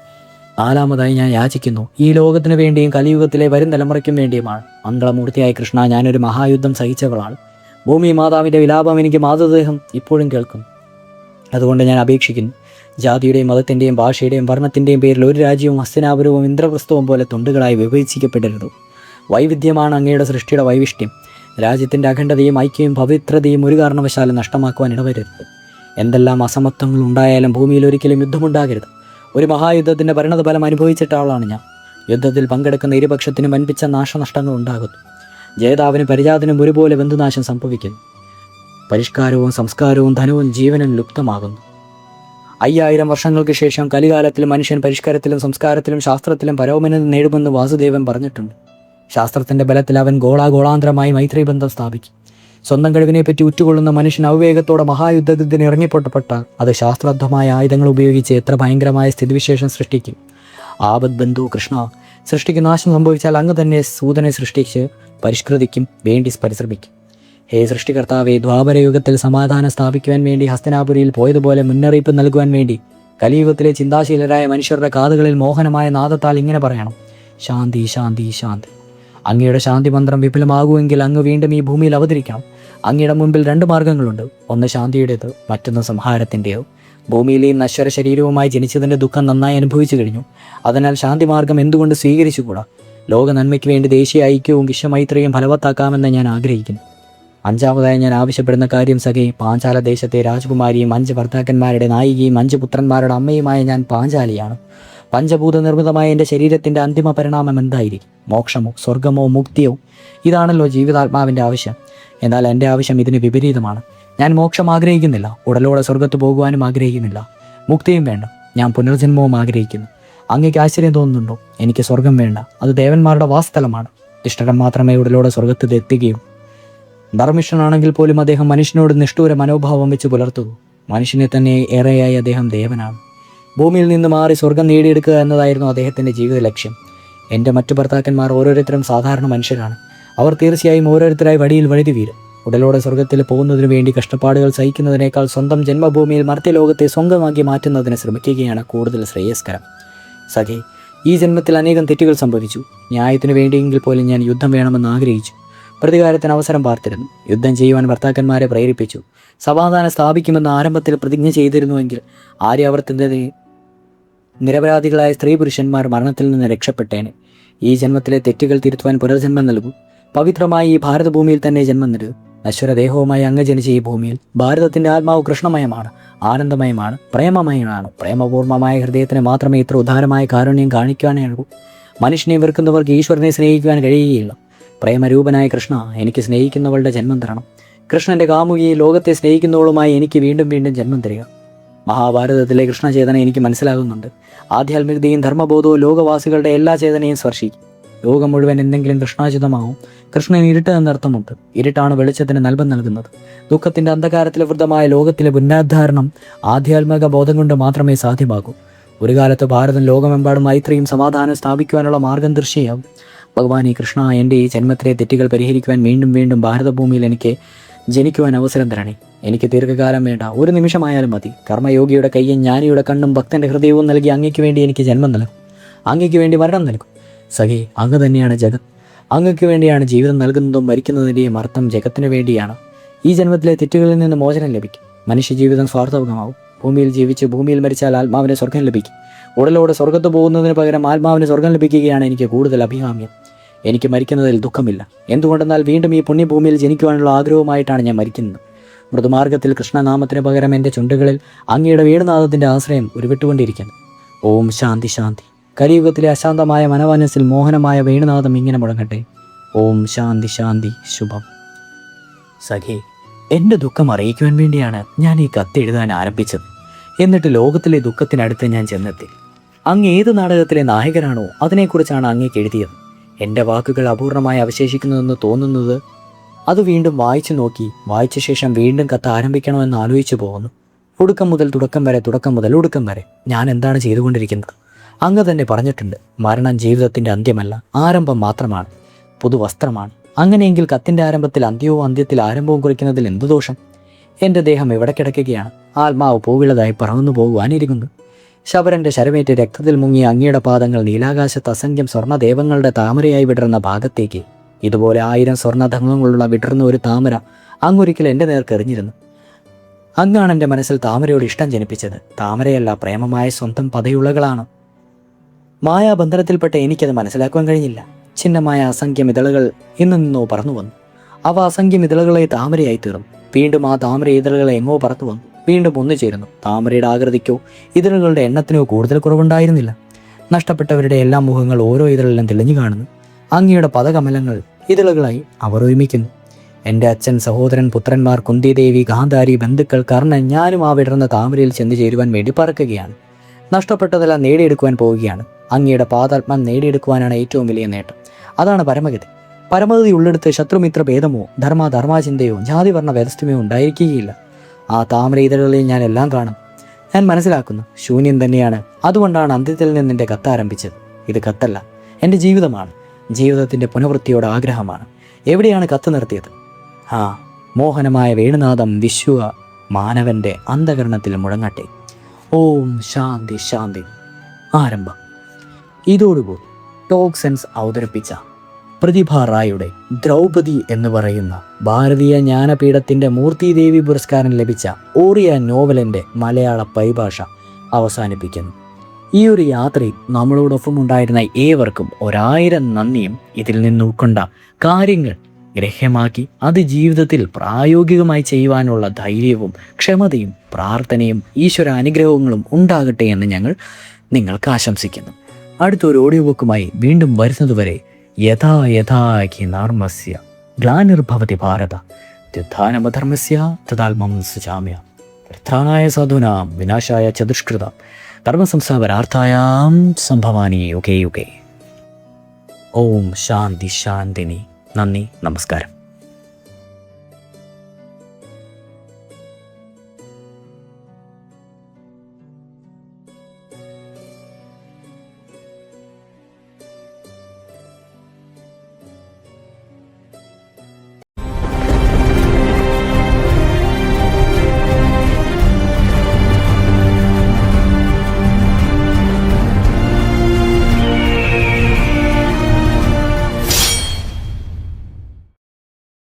നാലാമതായി ഞാൻ യാചിക്കുന്നു, ഈ ലോകത്തിനു വേണ്ടിയും കലിയുഗത്തിലെ വരും തലമുറയ്ക്കും വേണ്ടിയുമാണ്. മംഗളമൂർത്തിയായ കൃഷ്ണ, ഞാനൊരു മഹായുദ്ധം സഹിച്ചവളാണ്. ഭൂമി മാതാവിൻ്റെ വിലാപം എനിക്ക് മാതൃദേഹം ഇപ്പോഴും കേൾക്കുന്നു. അതുകൊണ്ട് ഞാൻ അപേക്ഷിക്കുന്നു, ജാതിയുടെയും മതത്തിൻ്റെയും ഭാഷയുടെയും വർണ്ണത്തിൻ്റെയും പേരിൽ ഒരു രാജ്യവും ഹസ്തിനാപുരവും ഇന്ദ്രപ്രസ്ഥവും പോലെ തുണ്ടുകളായി വിഭജിക്കപ്പെടരുത്. വൈവിധ്യമാണ് അങ്ങയുടെ സൃഷ്ടിയുടെ വൈവിഷ്ട്യം. രാജ്യത്തിൻ്റെ അഖണ്ഡതയും ഐക്യവും പവിത്രതയും ഒരു കാരണവശാലും നഷ്ടമാക്കുവാൻ ഇടവരരുത്. എന്തെല്ലാം അസമത്വങ്ങൾ ഉണ്ടായാലും ഭൂമിയിൽ ഒരിക്കലും യുദ്ധമുണ്ടാകരുത്. ഒരു മഹായുദ്ധത്തിൻ്റെ പരിണതഫലം അനുഭവിച്ചിട്ട ആളാണ് ഞാൻ. യുദ്ധത്തിൽ പങ്കെടുക്കുന്ന ഇരുപക്ഷത്തിനും വൻപിച്ച നാശനഷ്ടങ്ങൾ ഉണ്ടാകുന്നു. ജേതാവിനും പരിജാതനും ഒരുപോലെ ബന്ധുനാശം സംഭവിക്കുന്നു. പരിഷ്കാരവും സംസ്കാരവും ധനവും ജീവനും ലുപ്തമാകുന്നു. 5000 വർഷങ്ങൾക്ക് ശേഷം കലികാലത്തിൽ മനുഷ്യൻ പരിഷ്കാരത്തിലും സംസ്കാരത്തിലും ശാസ്ത്രത്തിലും പരോന്നതി നേടുമെന്ന് വാസുദേവൻ പറഞ്ഞിട്ടുണ്ട്. ശാസ്ത്രത്തിൻ്റെ ബലത്തിൽ അവൻ ഗോളാഗോളാന്തരമായി മൈത്രീബന്ധം സ്ഥാപിക്കും. സ്വന്തം കഴിവിനെപ്പറ്റി ഉറ്റുകൊള്ളുന്ന മനുഷ്യൻ അവവേഗത്തോടെ മഹായുദ്ധത്തിന് ഇറങ്ങിപ്പൊട്ടപ്പെട്ടാൽ അത് ശാസ്ത്രാർത്ഥമായ ആയുധങ്ങൾ ഉപയോഗിച്ച് എത്ര ഭയങ്കരമായ സ്ഥിതിവിശേഷം സൃഷ്ടിക്കും. ആപത് ബന്ധു കൃഷ്ണ, സൃഷ്ടിക്ക് നാശം സംഭവിച്ചാൽ അങ്ങ് തന്നെ സൂതനെ സൃഷ്ടിച്ച് പരിഷ്കൃതിക്കും വേണ്ടി പരിശ്രമിക്കും. ഹേ സൃഷ്ടികർത്താവെ, ദ്വാപരയുഗത്തിൽ സമാധാനം സ്ഥാപിക്കുവാൻ വേണ്ടി ഹസ്തിനാപുരിയിൽ പോയതുപോലെ മുന്നറിയിപ്പ് നൽകുവാൻ വേണ്ടി കലിയുഗത്തിലെ ചിന്താശീലരായ മനുഷ്യരുടെ കാതുകളിൽ മോഹനമായ നാദത്താൽ ഇങ്ങനെ പറയണം: ശാന്തി ശാന്തി ശാന്തി. അങ്ങയുടെ ശാന്തി മന്ത്രം വിപുലമാകുമെങ്കിൽ അങ്ങ് വീണ്ടും ഈ ഭൂമിയിൽ അവതരിക്കണം. അങ്ങയുടെ മുമ്പിൽ 2 മാർഗങ്ങളുണ്ട്. ഒന്ന് ശാന്തിയുടേത്, മറ്റൊന്ന് സംഹാരത്തിൻ്റെയോ. ഭൂമിയിൽ ഈ നശ്വര ശരീരവുമായി ജനിച്ചതിൻ്റെ ദുഃഖം നന്നായി അനുഭവിച്ചു കഴിഞ്ഞു. അതിനാൽ ശാന്തി മാർഗം എന്തുകൊണ്ട് സ്വീകരിച്ചുകൂടാ? ലോക നന്മയ്ക്ക് വേണ്ടി ദേശീയ ഐക്യവും വിശ്വമൈത്രിയും ഫലവത്താക്കാമെന്ന് ഞാൻ ആഗ്രഹിക്കുന്നു. 5ാമതായി ഞാൻ ആവശ്യപ്പെടുന്ന കാര്യം സഖേ, പാഞ്ചാല ദേശത്തെ രാജകുമാരിയും 5 ഭർത്താക്കന്മാരുടെ നായികയും 5 പുത്രന്മാരുടെ അമ്മയുമായ ഞാൻ പാഞ്ചാലിയാണ്. പഞ്ചഭൂത നിർമ്മിതമായ എൻ്റെ ശരീരത്തിൻ്റെ അന്തിമ പരിണാമം എന്തായിരിക്കും? മോക്ഷമോ സ്വർഗമോ മുക്തിയോ? ഇതാണല്ലോ ജീവിതാത്മാവിൻ്റെ ആവശ്യം. എന്നാൽ എൻ്റെ ആവശ്യം ഇതിന് വിപരീതമാണ്. ഞാൻ മോക്ഷം ആഗ്രഹിക്കുന്നില്ല, ഉടലോടെ സ്വർഗത്ത് പോകുവാനും ആഗ്രഹിക്കുന്നില്ല. മുക്തിയും വേണ്ട, ഞാൻ പുനർജന്മവും ആഗ്രഹിക്കുന്നു. അങ്ങേക്ക് ആശ്ചര്യം തോന്നുന്നുണ്ടോ? എനിക്ക് സ്വർഗം വേണ്ട, അത് ദേവന്മാരുടെ വാസസ്ഥലമാണ്. ഇഷ്ടം മാത്രമേ ഉടലോടെ സ്വർഗത്തിൽ എത്തുകയും. ധർമ്മിഷ്ഠനാണെങ്കിൽ പോലും അദ്ദേഹം മനുഷ്യനോട് നിഷ്ഠൂര മനോഭാവം വെച്ച് പുലർത്തുന്നു. മനുഷ്യനെ തന്നെ ഏറെയായി അദ്ദേഹം ദേവനാണ്. ഭൂമിയിൽ നിന്ന് മാറി സ്വർഗം നേടിയെടുക്കുക എന്നതായിരുന്നു അദ്ദേഹത്തിൻ്റെ ജീവിത ലക്ഷ്യം. എൻ്റെ മറ്റു ഭർത്താക്കന്മാർ ഓരോരുത്തരും സാധാരണ മനുഷ്യരാണ്. അവർ തീർച്ചയായും ഓരോരുത്തരായി വഴിയിൽ വഴുതി വീരും. ഉടലോടെ സ്വർഗത്തിൽ പോകുന്നതിനു വേണ്ടി കഷ്ടപ്പാടുകൾ സഹിക്കുന്നതിനേക്കാൾ സ്വന്തം ജന്മഭൂമിയിൽ മർത്യലോകത്തെ സ്വന്തമാക്കി മാറ്റുന്നതിന് ശ്രമിക്കുകയാണ് കൂടുതൽ ശ്രേയസ്കരം. സഖേ, ഈ ജന്മത്തിൽ അനേകം തെറ്റുകൾ സംഭവിച്ചു. ന്യായത്തിനു വേണ്ടിയെങ്കിൽ പോലും ഞാൻ യുദ്ധം വേണമെന്ന് ആഗ്രഹിച്ചു. പ്രതികാരത്തിന് അവസരം പാർത്തിരുന്നു. യുദ്ധം ചെയ്യുവാൻ ഭർത്താക്കന്മാരെ പ്രേരിപ്പിച്ചു. സമാധാനം സ്ഥാപിക്കുമെന്ന് ആരംഭത്തിൽ പ്രതിജ്ഞ ചെയ്തിരുന്നുവെങ്കിൽ ആര്യാവർത്തിൻ്റെ നിരപരാധികളായ സ്ത്രീ പുരുഷന്മാർ മരണത്തിൽ നിന്ന് രക്ഷപ്പെട്ടേനെ. ഈ ജന്മത്തിലെ തെറ്റുകൾ തിരുത്തുവാൻ പുനർജന്മം നൽകൂ. പവിത്രമായി ഈ ഭാരതഭൂമിയിൽ തന്നെ ജന്മം നൽകൂ. നശ്വരദേഹവുമായി അങ്ങ് ജനിച്ച ഈ ഭൂമിയിൽ ഭാരതത്തിൻ്റെ ആത്മാവ് കൃഷ്ണമയമാണ്, ആനന്ദമയമാണ്, പ്രേമമയമാണ്. പ്രേമപൂർണ്ണമായ ഹൃദയത്തിന് മാത്രമേ ഇത്ര ഉദാരമായ കാരുണ്യം കാണിക്കാനാകൂ. മനുഷ്യനെ വെറുക്കുന്നവർക്ക് ഈശ്വരനെ സ്നേഹിക്കുവാൻ കഴിയുകയില്ല. പ്രേമരൂപനായ കൃഷ്ണ, എനിക്ക് സ്നേഹിക്കുന്നവളുടെ ജന്മം തരണം. കൃഷ്ണൻ്റെ കാമുകിയെ ലോകത്തെ സ്നേഹിക്കുന്നവളുമായി എനിക്ക് വീണ്ടും വീണ്ടും ജന്മം തരിക. മഹാഭാരതത്തിലെ കൃഷ്ണചേതന എനിക്ക് മനസ്സിലാകുന്നുണ്ട്. ആധ്യാത്മികതയും ധർമ്മബോധവും ലോകവാസികളുടെ എല്ലാ ചേതനയും സ്പർശിക്കും. ലോകം മുഴുവൻ എന്തെങ്കിലും കൃഷ്ണാചിതമാവും. കൃഷ്ണൻ ഇരുട്ട് എന്നർത്ഥമുണ്ട്. ഇരുട്ടാണ് വെളിച്ചത്തിന് നൽപം നൽകുന്നത്. ദുഃഖത്തിൻ്റെ അന്ധകാരത്തിൽ വൃദ്ധമായ ലോകത്തിലെ പുനരുദ്ധാരണം ആധ്യാത്മിക ബോധം കൊണ്ട് മാത്രമേ സാധ്യമാകൂ. ഒരു കാലത്ത് ഭാരതം ലോകമെമ്പാടും മൈത്രിയും സമാധാനം സ്ഥാപിക്കുവാനുള്ള മാർഗം ദൃശ്യയാവും. ഭഗവാൻ ഈ കൃഷ്ണ, എൻ്റെ ഈ ജന്മത്തിലെ തെറ്റുകൾ പരിഹരിക്കുവാൻ വീണ്ടും വീണ്ടും ഭാരതഭൂമിയിൽ എനിക്ക് ജനിക്കുവാൻ അവസരം തരണേ. എനിക്ക് ദീർഘകാലം വേണ്ട, ഒരു നിമിഷമായാലും മതി. കർമ്മയോഗിയുടെ കയ്യും ജ്ഞാനിയുടെ കണ്ണും ഭക്തൻ്റെ ഹൃദയവും നൽകി അങ്ങയ്ക്ക് വേണ്ടി എനിക്ക് ജന്മം നൽകും. അങ്ങയ്ക്ക് വേണ്ടി മരണം നൽകും. സഖേ, അങ്ങ് തന്നെയാണ് ജഗത്. അങ്ങയ്ക്ക് വേണ്ടിയാണ് ജീവിതം നൽകുന്നതും മരിക്കുന്നതിൻ്റെയും അർത്ഥം ജഗത്തിന് വേണ്ടിയാണ്. ഈ ജന്മത്തിലെ തെറ്റുകളിൽ നിന്ന് മോചനം ലഭിക്കും. മനുഷ്യജീവിതം സ്വാർത്ഥകമാവും. ഭൂമിയിൽ ജീവിച്ച് ഭൂമിയിൽ മരിച്ചാൽ ആത്മാവിന് സ്വർഗം ലഭിക്കും. ഉടലോടെ സ്വർഗത്ത് പോകുന്നതിന് പകരം ആത്മാവിന് സ്വർഗം ലഭിക്കുകയാണ് എനിക്ക് കൂടുതൽ അഭികാമ്യം. എനിക്ക് മരിക്കുന്നതിൽ ദുഃഖമില്ല. എന്തുകൊണ്ടെന്നാൽ വീണ്ടും ഈ പുണ്യഭൂമിയിൽ ജനിക്കുവാനുള്ള ആഗ്രഹവുമായിട്ടാണ് ഞാൻ മരിക്കുന്നത്. മൃദുമാർഗത്തിൽ കൃഷ്ണനാമത്തിന് പകരം എൻ്റെ ചുണ്ടുകളിൽ അങ്ങയുടെ വേണുനാഥത്തിൻ്റെ ആശ്രയം ഉരുവിട്ടുകൊണ്ടിരിക്കുന്നു. ഓം ശാന്തി ശാന്തി. കലിയുഗത്തിലെ അശാന്തമായ മനോമനസ്സിൽ മോഹനമായ വേണുനാഥം ഇങ്ങനെ മുഴങ്ങട്ടെ. ഓം ശാന്തി ശാന്തി. ശുഭം. സഖേ, എൻ്റെ ദുഃഖം അറിയിക്കുവാൻ വേണ്ടിയാണ് ഞാൻ ഈ കത്ത് എഴുതാൻ ആരംഭിച്ചത്. എന്നിട്ട് ലോകത്തിലെ ദുഃഖത്തിനടുത്ത് ഞാൻ ചെന്നെത്തി. അങ്ങ് ഏത് നാടകത്തിലെ നായകനാണോ അതിനെക്കുറിച്ചാണ് അങ്ങേക്ക് എഴുതിയത്. എൻ്റെ വാക്കുകൾ അപൂർണമായി അവശേഷിക്കുന്നുവെന്ന് തോന്നുന്നത് അത് വീണ്ടും വായിച്ചു നോക്കി വായിച്ച ശേഷം വീണ്ടും കത്ത് ആരംഭിക്കണമെന്ന് ആലോചിച്ചു പോകുന്നു. ഒടുക്കം മുതൽ തുടക്കം വരെ, തുടക്കം മുതൽ ഒടുക്കം വരെ ഞാൻ എന്താണ് ചെയ്തുകൊണ്ടിരിക്കുന്നത്? അങ്ങ് തന്നെ പറഞ്ഞിട്ടുണ്ട്, മരണം ജീവിതത്തിൻ്റെ അന്ത്യമല്ല, ആരംഭം മാത്രമാണ്, പുതുവസ്ത്രമാണ്. അങ്ങനെയെങ്കിൽ കത്തിൻ്റെ ആരംഭത്തിൽ അന്ത്യവും അന്ത്യത്തിൽ ആരംഭവും കുറിക്കുന്നതിൽ എന്തു ദോഷം? എൻ്റെ ദേഹം എവിടെ കിടക്കുകയാണ്? ആത്മാവ് പൂവിളതായി പറന്നു പോകുവാനിരിക്കുന്നു. ശബരൻ്റെ ശരമേറ്റ് രക്തത്തിൽ മുങ്ങിയ അങ്ങയുടെ പാദങ്ങൾ നീലാകാശത്ത് അസംഖ്യം സ്വർണ്ണദേവങ്ങളുടെ താമരയായി വിടർന്ന ഭാഗത്തേക്ക് ഇതുപോലെ 1000 സ്വർണ്ണധങ്ങങ്ങളുള്ള വിടർന്ന ഒരു താമര അങ്ങൊരിക്കൽ എൻ്റെ നേർക്ക് എറിഞ്ഞിരുന്നു. അങ്ങാണ് എൻ്റെ മനസ്സിൽ താമരയോട് ഇഷ്ടം ജനിപ്പിച്ചത്. താമരയല്ല, പ്രേമമായ സ്വന്തം പതയുള്ളകളാണ്. മായാബന്ധനത്തിൽപ്പെട്ട എനിക്കത് മനസ്സിലാക്കുവാൻ കഴിഞ്ഞില്ല. ഛിന്നമായ അസംഖ്യം ഇതളുകൾ ഇന്നു നിന്നോ പറന്നു വന്നു. അവ അസംഖ്യം ഇതളുകളെ താമരയായി തീർന്നു. വീണ്ടും ആ താമര ഇതളുകളെ എങ്ങോ പറത്തു വന്നു. വീണ്ടും ഒന്നു ചേരുന്നു. താമരയുടെ ആകൃതിക്കോ ഇതളുകളുടെ എണ്ണത്തിനോ കൂടുതൽ കുറവുണ്ടായിരുന്നില്ല. നഷ്ടപ്പെട്ടവരുടെ എല്ലാ മുഖങ്ങൾ ഓരോ ഇതളിലും തെളിഞ്ഞു കാണുന്നു. അങ്ങയുടെ പദകമലങ്ങൾ ഇതളുകളായി അവർ ഒരുമിക്കുന്നു. എൻ്റെ അച്ഛൻ, സഹോദരൻ, പുത്രന്മാർ, കുന്തിദേവി, ഗാന്ധാരി, ബന്ധുക്കൾ, കർണൻ, ഞാനും ആ വിടർന്ന താമരയിൽ ചെന്ന് ചേരുവാൻ വേണ്ടി പറക്കുകയാണ്. നഷ്ടപ്പെട്ടതെല്ലാം നേടിയെടുക്കുവാൻ പോവുകയാണ്. അങ്ങയുടെ പാതാത്മം നേടിയെടുക്കുവാനാണ് ഏറ്റവും വലിയ നേട്ടം. അതാണ് പരമഗതി. പരമഗതി ഉള്ളിടത്ത് ശത്രുമിത്ര ഭേദമോ ധർമാചിന്തയോ ജാതിവർണ്ണ വ്യവസ്ഥമോ ഉണ്ടായിരിക്കുകയില്ല. ആ താമര ഇതളുകളിൽ ഞാൻ എല്ലാം കാണും. ഞാൻ മനസ്സിലാക്കുന്നു, ശൂന്യം തന്നെയാണ്. അതുകൊണ്ടാണ് അന്ത്യത്തിൽ നിന്ന് എൻ്റെ കത്ത് ആരംഭിച്ചത്. ഇത് കത്തല്ല, എൻ്റെ ജീവിതമാണ്. ജീവിതത്തിൻ്റെ പുനവൃത്തിയോട് ആഗ്രഹമാണ്. എവിടെയാണ് കത്ത് നിർത്തിയത്? മോഹനമായ വേണുനാദം വിശ്വ മാനവൻ്റെ അന്ധകരണത്തിൽ മുഴങ്ങട്ടെ. ഓം ശാന്തി ശാന്തി. ആരംഭം. ഇതോടുകൂടി ടോക്ക് സെൻസ് അവതരിപ്പിച്ച പ്രതിഭ റായുടെ ദ്രൗപദി എന്ന് പറയുന്ന ഭാരതീയ ജ്ഞാനപീഠത്തിൻ്റെ മൂർത്തിദേവി പുരസ്കാരം ലഭിച്ച ഓറിയ നോവലിൻ്റെ മലയാള പരിഭാഷ അവസാനിപ്പിക്കുന്നു. ഈ ഒരു യാത്രയിൽ നമ്മളോടൊപ്പം ഉണ്ടായിരുന്ന ഏവർക്കും 1000 നന്ദിയും ഇതിൽ നിന്ന് ഉൾക്കൊണ്ട കാര്യങ്ങൾ ഗ്രഹ്യമാക്കി അത് ജീവിതത്തിൽ പ്രായോഗികമായി ചെയ്യുവാനുള്ള ധൈര്യവും ക്ഷമതയും പ്രാർത്ഥനയും ഈശ്വര അനുഗ്രഹങ്ങളും ഉണ്ടാകട്ടെ എന്ന് ഞങ്ങൾ നിങ്ങൾക്ക് ആശംസിക്കുന്നു. അടുത്തൊരു ഓഡിയോ ബുക്കുമായി വീണ്ടും വരുന്നതുവരെ യഥാ യഥാഖി നാർമസ്യ ഗ്ലാനിർഭവതി ഭാരത ത്യുത്ഥാനമധർമ്മസ്യ തദാത്മം സുജാമ്യ പ്രധാനായ സാധൂനാം വിനാശായ ചതുഷ്കൃത കർമ്മസംസ്ഥാപനാർത്ഥായാം സംഭവാനി യുഗേ യുഗേ. ഓം ശാന്തി ശാന്തിനി. നന്ദി, നമസ്കാരം.